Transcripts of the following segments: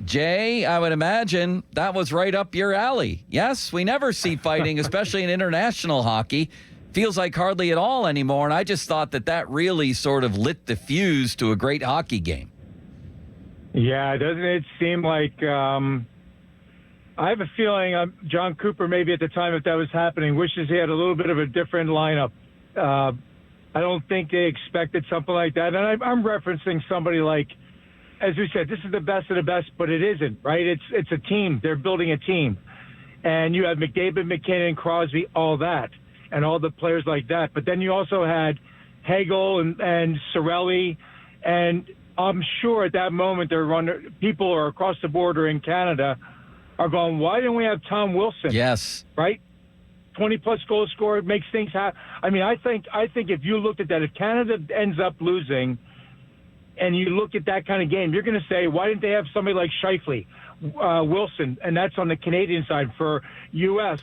Jay, I would imagine that was right up your alley. Yes, we never see fighting, especially in international hockey. Feels like hardly at all anymore, and I just thought that really sort of lit the fuse to a great hockey game. Yeah, doesn't it seem like I have a feeling John Cooper, maybe at the time that was happening, wishes he had a little bit of a different lineup. I don't think they expected something like that. And I'm referencing somebody like, as we said, this is the best of the best, but it isn't, right? It's a team. They're building a team. And you have McDavid, McKinnon, Crosby, all that, and all the players like that. But then you also had Hagel and Cirelli, and I'm sure at that moment people are across the border in Canada are going, why didn't we have Tom Wilson? Yes. Right? 20-plus goal scorer, makes things happen. I mean, I think if you looked at that, if Canada ends up losing and you look at that kind of game, you're going to say, why didn't they have somebody like Scheifele, Wilson? And that's on the Canadian side. For U.S.,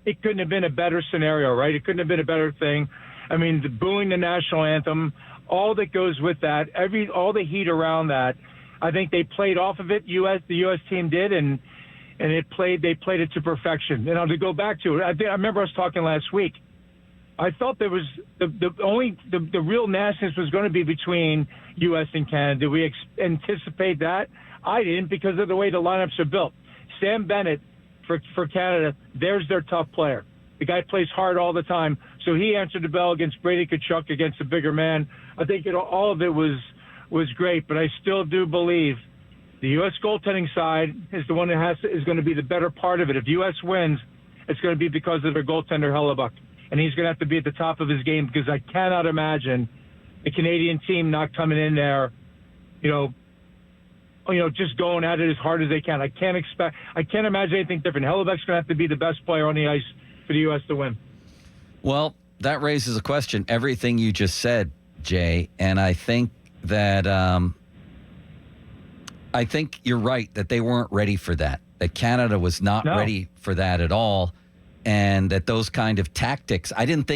it couldn't have been a better scenario, right? It couldn't have been a better thing. I mean, booing the national anthem, all that goes with that, all the heat around that, I think they played off of it. The U.S. team did, and they played it to perfection. And to go back to it, I remember us talking last week. I felt there was the real nastiness was going to be between U.S. and Canada. Did we anticipate that? I didn't, because of the way the lineups are built. Sam Bennett for Canada, there's their tough player. The guy plays hard all the time, so he answered the bell against Brady Tkachuk, against a bigger man. I think all of it was great, but I still do believe the U.S. goaltending side is the one that is going to be the better part of it. If U.S. wins, it's going to be because of their goaltender, Hellebuck. And he's going to have to be at the top of his game, because I cannot imagine a Canadian team not coming in there, just going at it as hard as they can. I can't imagine anything different. Hellebuck's going to have to be the best player on the ice for the U.S. to win. Well, that raises a question, everything you just said, Jay, and I think that I think you're right that they weren't ready for that Canada was not ready for that at all, and that those kind of tactics, they didn't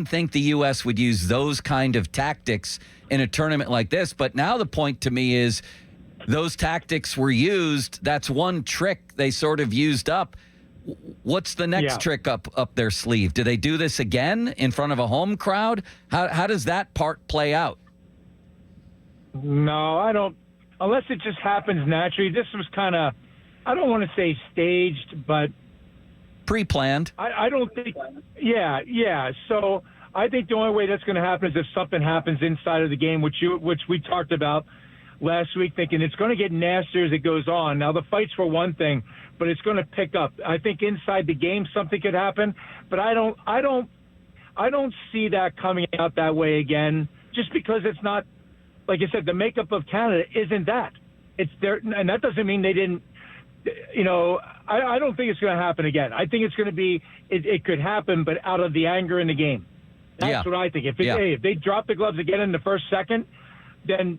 think the U.S. would use those kind of tactics in a tournament like this. But now the point to me is those tactics were used. That's one trick they sort of used up. What's the next trick up their sleeve? Do they do this again in front of a home crowd? How does that part play out? No, I don't. Unless it just happens naturally. This was kind of, I don't want to say staged, but pre-planned. I don't think. Yeah. So I think the only way that's going to happen is if something happens inside of the game, which we talked about last week, thinking it's going to get nastier as it goes on. Now the fights were one thing, but it's going to pick up. I think inside the game something could happen, but I don't see that coming out that way again. Just because it's not, like I said, the makeup of Canada isn't that. It's there, and that doesn't mean they didn't. I don't think it's going to happen again. I think it's going to be. It could happen, but out of the anger in the game. That's what I think. If they drop the gloves again in the first second, then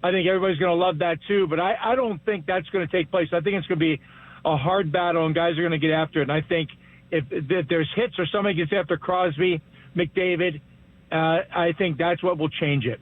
I think everybody's going to love that too. But I don't think that's going to take place. I think it's going to be a hard battle, and guys are going to get after it. And I think if there's hits or somebody gets after Crosby, McDavid, I think that's what will change it.